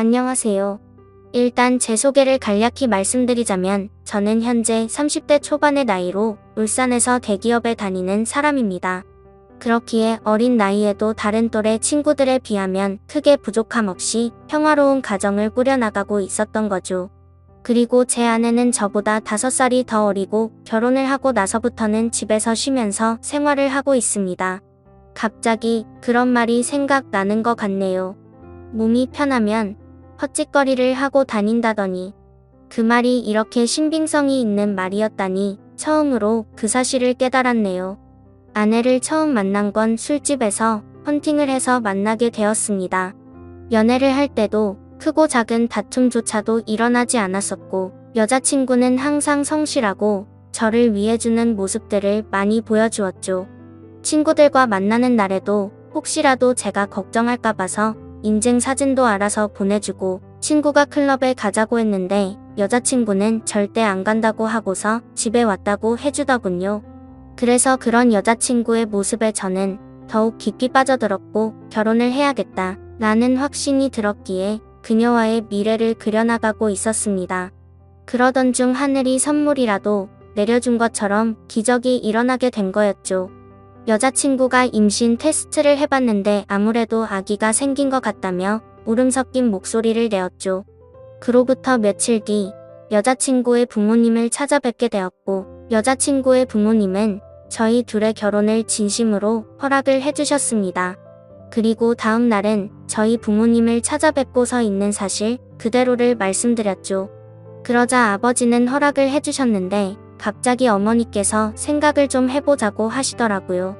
안녕하세요. 일단 제 소개를 간략히 말씀드리자면 저는 현재 30대 초반의 나이로 울산에서 대기업에 다니는 사람입니다. 그렇기에 어린 나이에도 다른 또래 친구들에 비하면 크게 부족함 없이 평화로운 가정을 꾸려나가고 있었던 거죠. 그리고 제 아내는 저보다 5살이 더 어리고 결혼을 하고 나서부터는 집에서 쉬면서 생활을 하고 있습니다. 갑자기 그런 말이 생각나는 것 같네요. 몸이 편하면 헛짓거리를 하고 다닌다더니 그 말이 이렇게 신빙성이 있는 말이었다니 처음으로 그 사실을 깨달았네요. 아내를 처음 만난 건 술집에서 헌팅을 해서 만나게 되었습니다. 연애를 할 때도 크고 작은 다툼조차도 일어나지 않았었고 여자친구는 항상 성실하고 저를 위해주는 모습들을 많이 보여주었죠. 친구들과 만나는 날에도 혹시라도 제가 걱정할까 봐서 인증 사진도 알아서 보내주고 친구가 클럽에 가자고 했는데 여자친구는 절대 안 간다고 하고서 집에 왔다고 해주더군요. 그래서 그런 여자친구의 모습에 저는 더욱 깊이 빠져들었고 결혼을 해야겠다 라는 확신이 들었기에 그녀와의 미래를 그려나가고 있었습니다. 그러던 중 하늘이 선물이라도 내려준 것처럼 기적이 일어나게 된 거였죠. 여자친구가 임신 테스트를 해봤는데 아무래도 아기가 생긴 것 같다며 울음 섞인 목소리를 내었죠. 그로부터 며칠 뒤 여자친구의 부모님을 찾아뵙게 되었고 여자친구의 부모님은 저희 둘의 결혼을 진심으로 허락을 해주셨습니다. 그리고 다음 날은 저희 부모님을 찾아뵙고서 있는 사실 그대로를 말씀드렸죠. 그러자 아버지는 허락을 해주셨는데 갑자기 어머니께서 생각을 좀 해보자고 하시더라고요.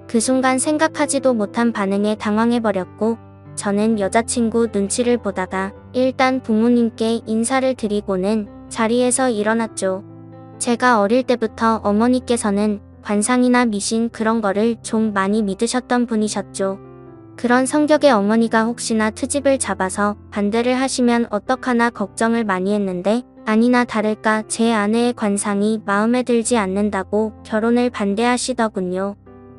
그 순간 생각하지도 못한 반응에 당황해버렸고 저는 여자친구 눈치를 보다가 일단 부모님께 인사를 드리고는 자리에서 일어났죠. 제가 어릴 때부터 어머니께서는 관상이나 미신 그런 거를 좀 많이 믿으셨던 분이셨죠. 그런 성격의 어머니가 혹시나 트집을 잡아서 반대를 하시면 어떡하나 걱정을 많이 했는데 아니나 다를까 제 아내의 관상이 마음에 들지 않는다고 결혼을 반대하시더군요.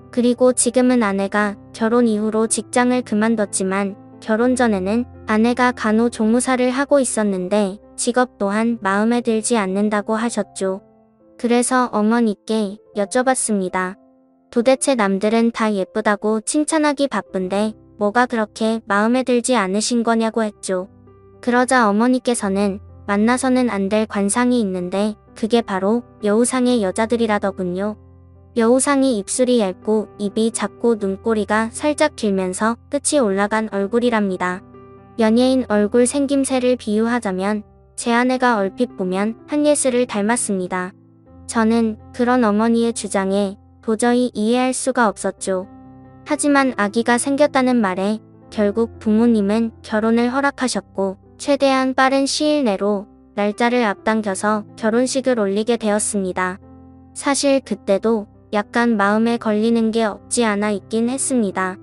그리고 지금은 아내가 결혼 이후로 직장을 그만뒀지만 결혼 전에는 아내가 간호조무사를 하고 있었는데 직업 또한 마음에 들지 않는다고 하셨죠. 그래서 어머니께 여쭤봤습니다. 도대체 남들은 다 예쁘다고 칭찬하기 바쁜데 뭐가 그렇게 마음에 들지 않으신 거냐고 했죠. 그러자 어머니께서는 만나서는 안 될 관상이 있는데 그게 바로 여우상의 여자들이라더군요. 여우상이 입술이 얇고 입이 작고 눈꼬리가 살짝 길면서 끝이 올라간 얼굴이랍니다. 연예인 얼굴 생김새를 비유하자면 제 아내가 얼핏 보면 한예슬을 닮았습니다. 저는 그런 어머니의 주장에 도저히 이해할 수가 없었죠. 하지만 아기가 생겼다는 말에 결국 부모님은 결혼을 허락하셨고 최대한 빠른 시일 내로 날짜를 앞당겨서 결혼식을 올리게 되었습니다. 사실 그때도 약간 마음에 걸리는 게 없지 않아 있긴 했습니다.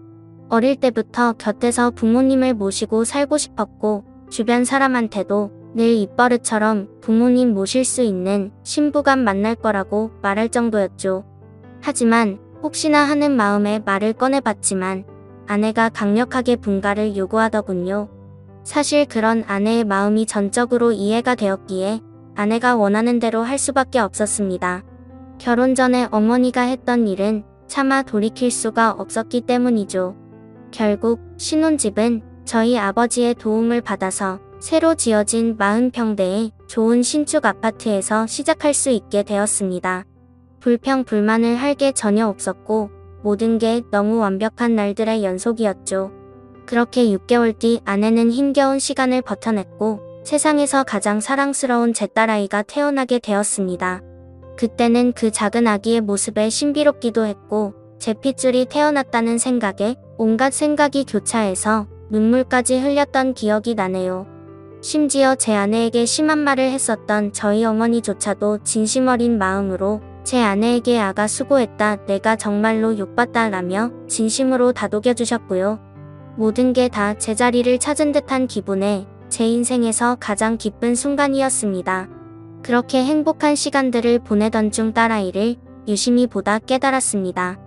어릴 때부터 곁에서 부모님을 모시고 살고 싶었고 주변 사람한테도 늘 입버릇처럼 부모님 모실 수 있는 신부감 만날 거라고 말할 정도였죠. 하지만 혹시나 하는 마음에 말을 꺼내봤지만 아내가 강력하게 분가를 요구하더군요. 사실 그런 아내의 마음이 전적으로 이해가 되었기에 아내가 원하는 대로 할 수밖에 없었습니다. 결혼 전에 어머니가 했던 일은 차마 돌이킬 수가 없었기 때문이죠. 결국 신혼집은 저희 아버지의 도움을 받아서 새로 지어진 40평대의 좋은 신축 아파트에서 시작할 수 있게 되었습니다. 불평불만을 할 게 전혀 없었고 모든 게 너무 완벽한 날들의 연속이었죠. 그렇게 6개월 뒤 아내는 힘겨운 시간을 버텨냈고 세상에서 가장 사랑스러운 제 딸아이가 태어나게 되었습니다. 그때는 그 작은 아기의 모습에 신비롭기도 했고 제 핏줄이 태어났다는 생각에 온갖 생각이 교차해서 눈물까지 흘렸던 기억이 나네요. 심지어 제 아내에게 심한 말을 했었던 저희 어머니조차도 진심 어린 마음으로 제 아내에게 아가 수고했다, 내가 정말로 욕봤다 라며 진심으로 다독여주셨고요. 모든 게 다 제자리를 찾은 듯한 기분에 제 인생에서 가장 기쁜 순간이었습니다. 그렇게 행복한 시간들을 보내던 중 딸아이를 유심히 보다 깨달았습니다.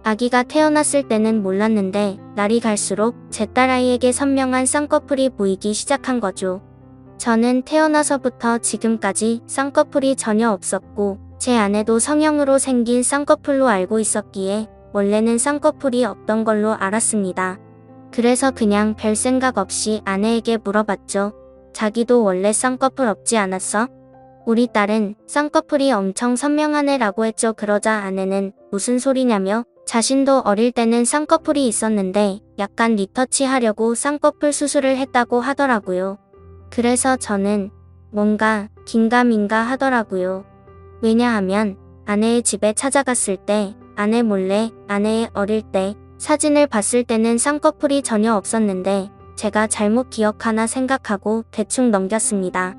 아기가 태어났을 때는 몰랐는데 날이 갈수록 제 딸아이에게 선명한 쌍꺼풀이 보이기 시작한 거죠. 저는 태어나서부터 지금까지 쌍꺼풀이 전혀 없었고 제 아내도 성형으로 생긴 쌍꺼풀로 알고 있었기에 원래는 쌍꺼풀이 없던 걸로 알았습니다. 그래서 그냥 별 생각 없이 아내에게 물어봤죠. 자기도 원래 쌍꺼풀 없지 않았어? 우리 딸은 쌍꺼풀이 엄청 선명하네 라고 했죠. 그러자 아내는 무슨 소리냐며 자신도 어릴 때는 쌍꺼풀이 있었는데 약간 리터치 하려고 쌍꺼풀 수술을 했다고 하더라고요. 그래서 저는 뭔가 긴가민가 하더라고요. 왜냐하면 아내의 집에 찾아갔을 때 아내 몰래 아내의 어릴 때 사진을 봤을 때는 쌍꺼풀이 전혀 없었는데 제가 잘못 기억하나 생각하고 대충 넘겼습니다.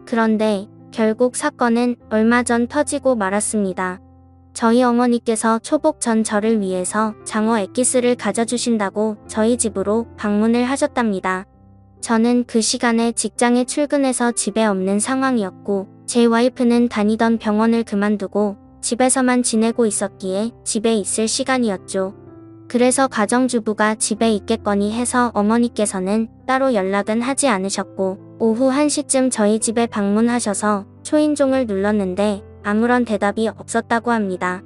그런데 결국 사건은 얼마 전 터지고 말았습니다. 저희 어머니께서 초복 전 저를 위해서 장어 엑기스를 가져주신다고 저희 집으로 방문을 하셨답니다. 저는 그 시간에 직장에 출근해서 집에 없는 상황이었고 제 와이프는 다니던 병원을 그만두고 집에서만 지내고 있었기에 집에 있을 시간이었죠. 그래서 가정주부가 집에 있겠거니 해서 어머니께서는 따로 연락은 하지 않으셨고 오후 1시쯤 저희 집에 방문하셔서 초인종을 눌렀는데 아무런 대답이 없었다고 합니다.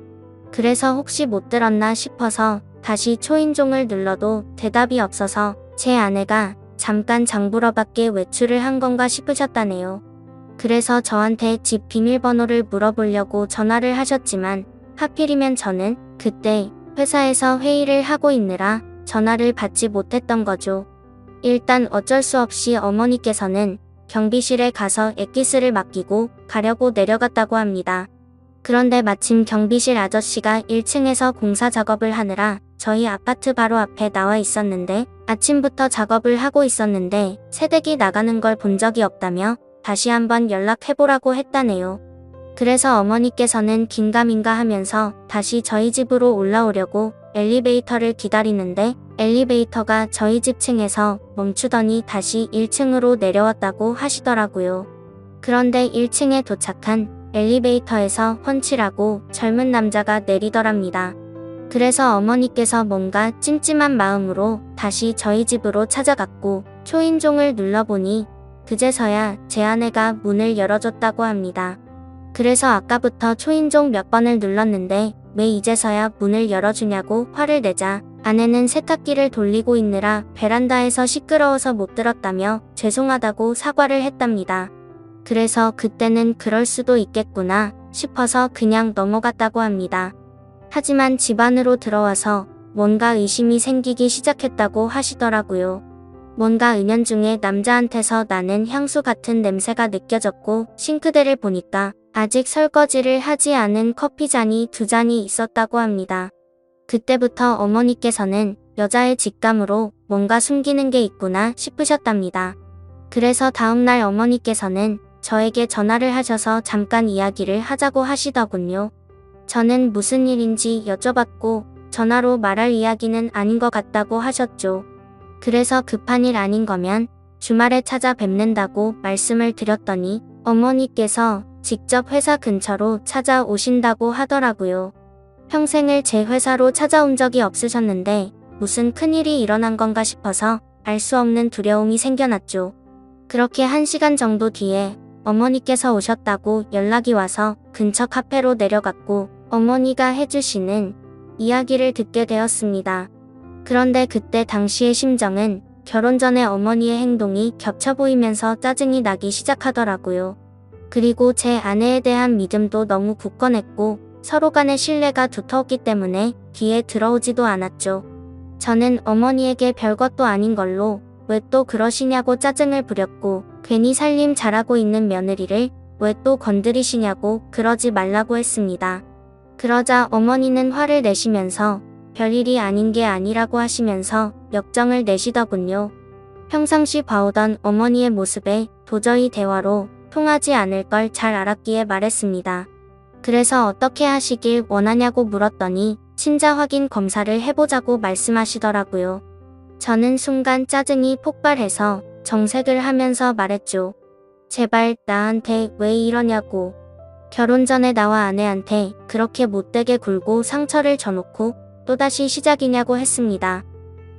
그래서 혹시 못 들었나 싶어서 다시 초인종을 눌러도 대답이 없어서 제 아내가 잠깐 장 보러 밖에 외출을 한 건가 싶으셨다네요. 그래서 저한테 집 비밀번호를 물어보려고 전화를 하셨지만 하필이면 저는 그때 회사에서 회의를 하고 있느라 전화를 받지 못했던 거죠. 일단 어쩔 수 없이 어머니께서는 경비실에 가서 엑기스를 맡기고 가려고 내려갔다고 합니다. 그런데 마침 경비실 아저씨가 1층에서 공사 작업을 하느라 저희 아파트 바로 앞에 나와 있었는데 아침부터 작업을 하고 있었는데 새댁이 나가는 걸 본 적이 없다며 다시 한번 연락해보라고 했다네요. 그래서 어머니께서는 긴가민가 하면서 다시 저희 집으로 올라오려고 엘리베이터를 기다리는데 엘리베이터가 저희 집 층에서 멈추더니 다시 1층으로 내려왔다고 하시더라고요. 그런데 1층에 도착한 엘리베이터에서 훤칠하고 젊은 남자가 내리더랍니다. 그래서 어머니께서 뭔가 찜찜한 마음으로 다시 저희 집으로 찾아갔고 초인종을 눌러보니 그제서야 제 아내가 문을 열어줬다고 합니다. 그래서 아까부터 초인종 몇 번을 눌렀는데 왜 이제서야 문을 열어주냐고 화를 내자 아내는 세탁기를 돌리고 있느라 베란다에서 시끄러워서 못 들었다며 죄송하다고 사과를 했답니다. 그래서 그때는 그럴 수도 있겠구나 싶어서 그냥 넘어갔다고 합니다. 하지만 집 안으로 들어와서 뭔가 의심이 생기기 시작했다고 하시더라고요. 뭔가 은연중에 남자한테서 나는 향수 같은 냄새가 느껴졌고 싱크대를 보니까 아직 설거지를 하지 않은 커피잔이 2잔이 있었다고 합니다. 그때부터 어머니께서는 여자의 직감으로 뭔가 숨기는 게 있구나 싶으셨답니다. 그래서 다음날 어머니께서는 저에게 전화를 하셔서 잠깐 이야기를 하자고 하시더군요. 저는 무슨 일인지 여쭤봤고 전화로 말할 이야기는 아닌 것 같다고 하셨죠. 그래서 급한 일 아닌 거면 주말에 찾아뵙는다고 말씀을 드렸더니 어머니께서 직접 회사 근처로 찾아오신다고 하더라고요. 평생을 제 회사로 찾아온 적이 없으셨는데 무슨 큰일이 일어난 건가 싶어서 알 수 없는 두려움이 생겨났죠. 그렇게 1시간 정도 뒤에 어머니께서 오셨다고 연락이 와서 근처 카페로 내려갔고 어머니가 해주시는 이야기를 듣게 되었습니다. 그런데 그때 당시의 심정은 결혼 전에 어머니의 행동이 겹쳐 보이면서 짜증이 나기 시작하더라고요. 그리고 제 아내에 대한 믿음도 너무 굳건했고 서로 간의 신뢰가 두터웠기 때문에 귀에 들어오지도 않았죠. 저는 어머니에게 별것도 아닌 걸로 왜 또 그러시냐고 짜증을 부렸고 괜히 살림 잘하고 있는 며느리를 왜 또 건드리시냐고 그러지 말라고 했습니다. 그러자 어머니는 화를 내시면서 별일이 아닌 게 아니라고 하시면서 역정을 내시더군요. 평상시 봐오던 어머니의 모습에 도저히 대화로 통하지 않을 걸 잘 알았기에 말했습니다. 그래서 어떻게 하시길 원하냐고 물었더니 친자 확인 검사를 해보자고 말씀하시더라고요. 저는 순간 짜증이 폭발해서 정색을 하면서 말했죠. 제발 나한테 왜 이러냐고. 결혼 전에 나와 아내한테 그렇게 못되게 굴고 상처를 줘놓고 또다시 시작이냐고 했습니다.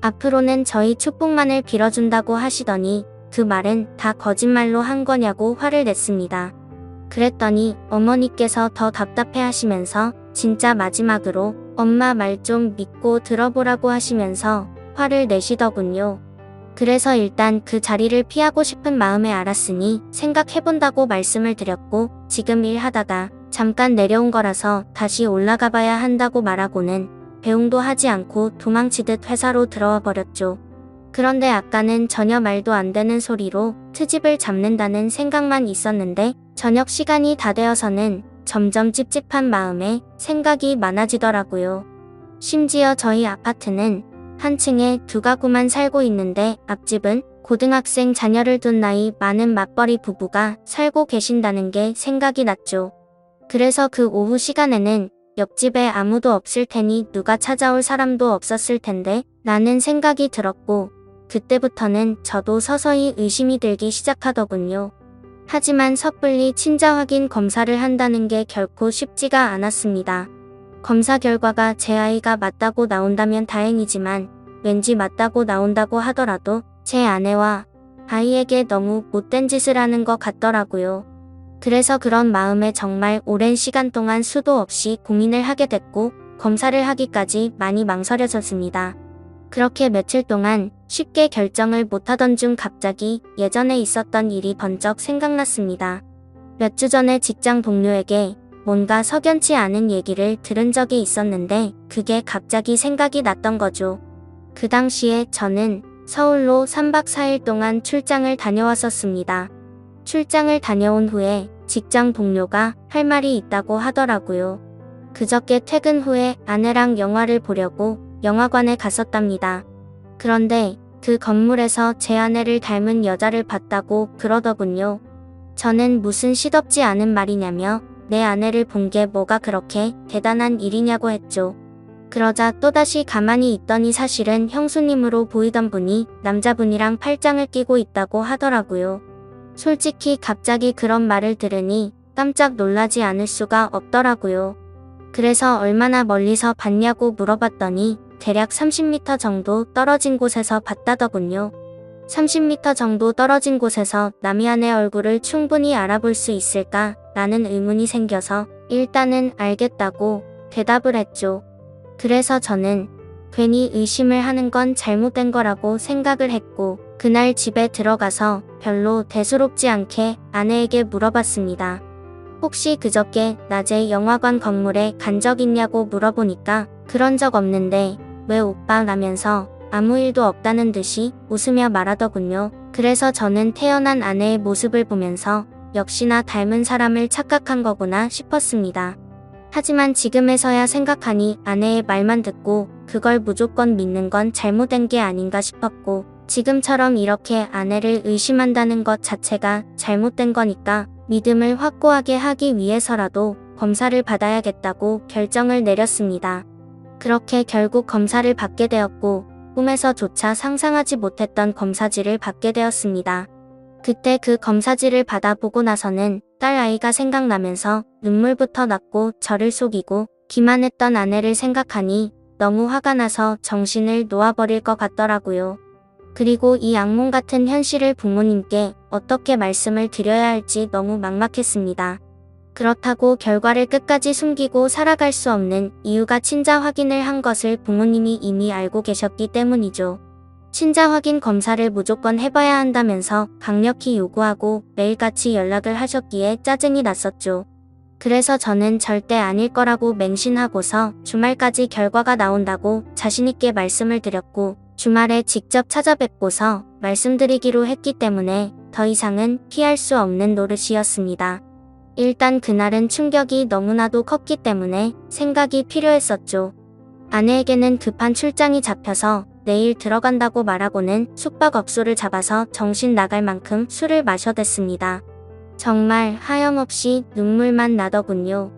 앞으로는 저희 축복만을 빌어준다고 하시더니 그 말은 다 거짓말로 한 거냐고 화를 냈습니다. 그랬더니 어머니께서 더 답답해 하시면서 진짜 마지막으로 엄마 말 좀 믿고 들어보라고 하시면서 화를 내시더군요. 그래서 일단 그 자리를 피하고 싶은 마음에 알았으니 생각해본다고 말씀을 드렸고 지금 일하다가 잠깐 내려온 거라서 다시 올라가 봐야 한다고 말하고는 배웅도 하지 않고 도망치듯 회사로 들어와 버렸죠. 그런데 아까는 전혀 말도 안 되는 소리로 트집을 잡는다는 생각만 있었는데 저녁 시간이 다 되어서는 점점 찝찝한 마음에 생각이 많아지더라고요. 심지어 저희 아파트는 한 층에 두 가구만 살고 있는데 앞집은 고등학생 자녀를 둔 나이 많은 맞벌이 부부가 살고 계신다는 게 생각이 났죠. 그래서 그 오후 시간에는 옆집에 아무도 없을 테니 누가 찾아올 사람도 없었을 텐데 라는 생각이 들었고 그때부터는 저도 서서히 의심이 들기 시작하더군요. 하지만 섣불리 친자 확인 검사를 한다는 게 결코 쉽지가 않았습니다. 검사 결과가 제 아이가 맞다고 나온다면 다행이지만 왠지 맞다고 나온다고 하더라도 제 아내와 아이에게 너무 못된 짓을 하는 것 같더라고요. 그래서 그런 마음에 정말 오랜 시간 동안 수도 없이 고민을 하게 됐고 검사를 하기까지 많이 망설여졌습니다. 그렇게 며칠 동안 쉽게 결정을 못하던 중 갑자기 예전에 있었던 일이 번쩍 생각났습니다. 몇 주 전에 직장 동료에게 뭔가 석연치 않은 얘기를 들은 적이 있었는데 그게 갑자기 생각이 났던 거죠. 그 당시에 저는 서울로 3박 4일 동안 출장을 다녀왔었습니다. 출장을 다녀온 후에 직장 동료가 할 말이 있다고 하더라고요. 그저께 퇴근 후에 아내랑 영화를 보려고 영화관에 갔었답니다. 그런데 그 건물에서 제 아내를 닮은 여자를 봤다고 그러더군요. 저는 무슨 시덥지 않은 말이냐며 내 아내를 본 게 뭐가 그렇게 대단한 일이냐고 했죠. 그러자 또다시 가만히 있더니 사실은 형수님으로 보이던 분이 남자분이랑 팔짱을 끼고 있다고 하더라고요. 솔직히 갑자기 그런 말을 들으니 깜짝 놀라지 않을 수가 없더라고요. 그래서 얼마나 멀리서 봤냐고 물어봤더니 대략 30m 정도 떨어진 곳에서 봤다더군요. 30m 정도 떨어진 곳에서 남이 아내 얼굴을 충분히 알아볼 수 있을까? 라는 의문이 생겨서 일단은 알겠다고 대답을 했죠. 그래서 저는 괜히 의심을 하는 건 잘못된 거라고 생각을 했고 그날 집에 들어가서 별로 대수롭지 않게 아내에게 물어봤습니다. 혹시 그저께 낮에 영화관 건물에 간 적 있냐고 물어보니까 그런 적 없는데 왜 오빠 라면서 아무 일도 없다는 듯이 웃으며 말하더군요. 그래서 저는 태어난 아내의 모습을 보면서 역시나 닮은 사람을 착각한 거구나 싶었습니다. 하지만 지금에서야 생각하니 아내의 말만 듣고 그걸 무조건 믿는 건 잘못된 게 아닌가 싶었고 지금처럼 이렇게 아내를 의심한다는 것 자체가 잘못된 거니까 믿음을 확고하게 하기 위해서라도 검사를 받아야겠다고 결정을 내렸습니다. 그렇게 결국 검사를 받게 되었고 꿈에서조차 상상하지 못했던 검사지를 받게 되었습니다. 그때 그 검사지를 받아보고 나서는 딸 아이가 생각나면서 눈물부터 났고 저를 속이고 기만했던 아내를 생각하니 너무 화가 나서 정신을 놓아버릴 것 같더라고요. 그리고 이 악몽 같은 현실을 부모님께 어떻게 말씀을 드려야 할지 너무 막막했습니다. 그렇다고 결과를 끝까지 숨기고 살아갈 수 없는 이유가 친자 확인을 한 것을 부모님이 이미 알고 계셨기 때문이죠. 친자 확인 검사를 무조건 해봐야 한다면서 강력히 요구하고 매일같이 연락을 하셨기에 짜증이 났었죠. 그래서 저는 절대 아닐 거라고 맹신하고서 주말까지 결과가 나온다고 자신있게 말씀을 드렸고 주말에 직접 찾아뵙고서 말씀드리기로 했기 때문에 더 이상은 피할 수 없는 노릇이었습니다. 일단 그날은 충격이 너무나도 컸기 때문에 생각이 필요했었죠. 아내에게는 급한 출장이 잡혀서 내일 들어간다고 말하고는 숙박업소를 잡아서 정신 나갈 만큼 술을 마셔댔습니다. 정말 하염없이 눈물만 나더군요.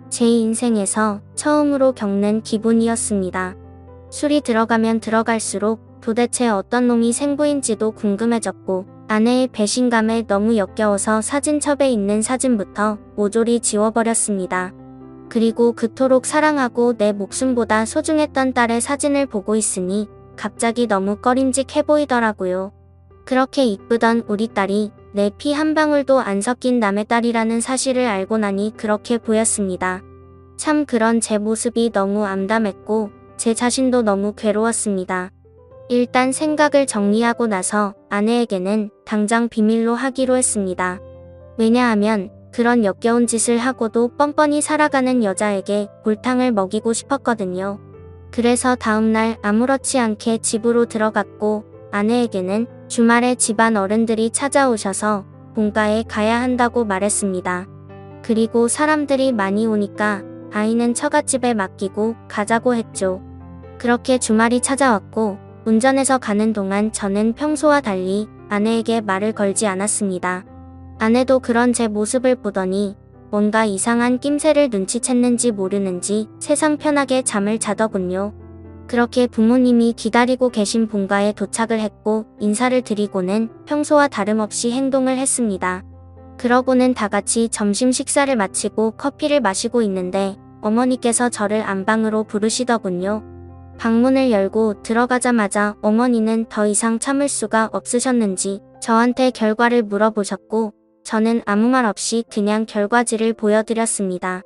제 인생에서 처음으로 겪는 기분이었습니다. 술이 들어가면 들어갈수록 도대체 어떤 놈이 생부인지도 궁금해졌고 아내의 배신감에 너무 역겨워서 사진첩에 있는 사진부터 모조리 지워버렸습니다. 그리고 그토록 사랑하고 내 목숨보다 소중했던 딸의 사진을 보고 있으니 갑자기 너무 꺼림직해 보이더라고요. 그렇게 이쁘던 우리 딸이 내 피 한 방울도 안 섞인 남의 딸이라는 사실을 알고 나니 그렇게 보였습니다. 참 그런 제 모습이 너무 암담했고 제 자신도 너무 괴로웠습니다. 일단 생각을 정리하고 나서 아내에게는 당장 비밀로 하기로 했습니다. 왜냐하면 그런 역겨운 짓을 하고도 뻔뻔히 살아가는 여자에게 골탕을 먹이고 싶었거든요. 그래서 다음날 아무렇지 않게 집으로 들어갔고 아내에게는 주말에 집안 어른들이 찾아오셔서 본가에 가야 한다고 말했습니다. 그리고 사람들이 많이 오니까 아이는 처갓집에 맡기고 가자고 했죠. 그렇게 주말이 찾아왔고 운전해서 가는 동안 저는 평소와 달리 아내에게 말을 걸지 않았습니다. 아내도 그런 제 모습을 보더니 뭔가 이상한 낌새를 눈치챘는지 모르는지 세상 편하게 잠을 자더군요. 그렇게 부모님이 기다리고 계신 본가에 도착을 했고 인사를 드리고는 평소와 다름없이 행동을 했습니다. 그러고는 다같이 점심 식사를 마치고 커피를 마시고 있는데 어머니께서 저를 안방으로 부르시더군요. 방문을 열고 들어가자마자 어머니는 더 이상 참을 수가 없으셨는지 저한테 결과를 물어보셨고 저는 아무 말 없이 그냥 결과지를 보여드렸습니다.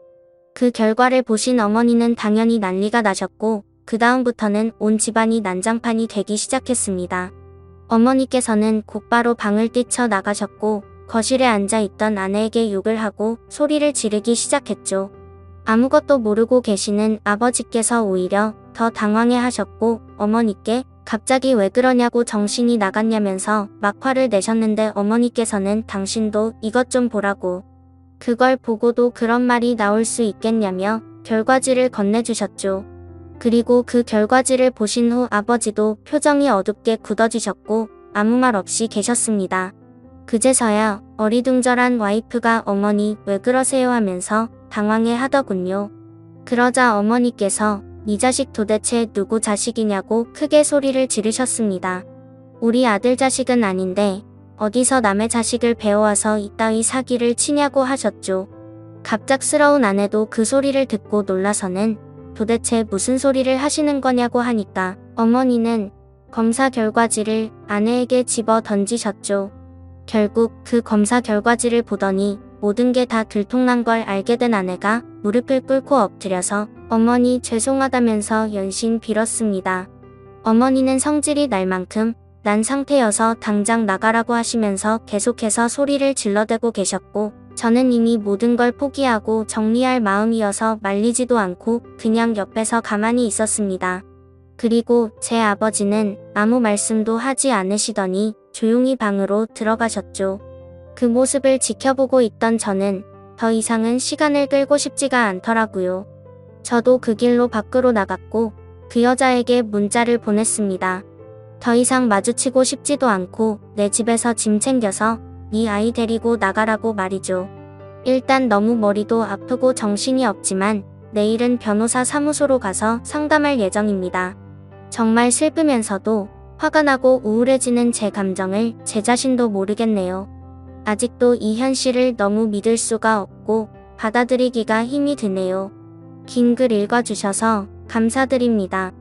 그 결과를 보신 어머니는 당연히 난리가 나셨고 그 다음부터는 온 집안이 난장판이 되기 시작했습니다. 어머니께서는 곧바로 방을 뛰쳐 나가셨고 거실에 앉아있던 아내에게 욕을 하고 소리를 지르기 시작했죠. 아무것도 모르고 계시는 아버지께서 오히려 더 당황해 하셨고 어머니께 갑자기 왜 그러냐고 정신이 나갔냐면서 막 화를 내셨는데 어머니께서는 당신도 이것 좀 보라고 그걸 보고도 그런 말이 나올 수 있겠냐며 결과지를 건네주셨죠. 그리고 그 결과지를 보신 후 아버지도 표정이 어둡게 굳어지셨고 아무 말 없이 계셨습니다. 그제서야 어리둥절한 와이프가 어머니 왜 그러세요 하면서 당황해 하더군요. 그러자 어머니께서 이 자식 도대체 누구 자식이냐고 크게 소리를 지르셨습니다. 우리 아들 자식은 아닌데 어디서 남의 자식을 배워와서 이따위 사기를 치냐고 하셨죠. 갑작스러운 아내도 그 소리를 듣고 놀라서는 도대체 무슨 소리를 하시는 거냐고 하니까 어머니는 검사 결과지를 아내에게 집어 던지셨죠. 결국 그 검사 결과지를 보더니 모든 게 다 들통난 걸 알게 된 아내가 무릎을 꿇고 엎드려서 어머니 죄송하다면서 연신 빌었습니다. 어머니는 성질이 날 만큼 난 상태여서 당장 나가라고 하시면서 계속해서 소리를 질러대고 계셨고 저는 이미 모든 걸 포기하고 정리할 마음이어서 말리지도 않고 그냥 옆에서 가만히 있었습니다. 그리고 제 아버지는 아무 말씀도 하지 않으시더니 조용히 방으로 들어가셨죠. 그 모습을 지켜보고 있던 저는 더 이상은 시간을 끌고 싶지가 않더라고요. 저도 그 길로 밖으로 나갔고 그 여자에게 문자를 보냈습니다. 더 이상 마주치고 싶지도 않고 내 집에서 짐 챙겨서 네 아이 데리고 나가라고 말이죠. 일단 너무 머리도 아프고 정신이 없지만 내일은 변호사 사무소로 가서 상담할 예정입니다. 정말 슬프면서도 화가 나고 우울해지는 제 감정을 제 자신도 모르겠네요. 아직도 이 현실을 너무 믿을 수가 없고 받아들이기가 힘이 드네요. 긴 글 읽어주셔서 감사드립니다.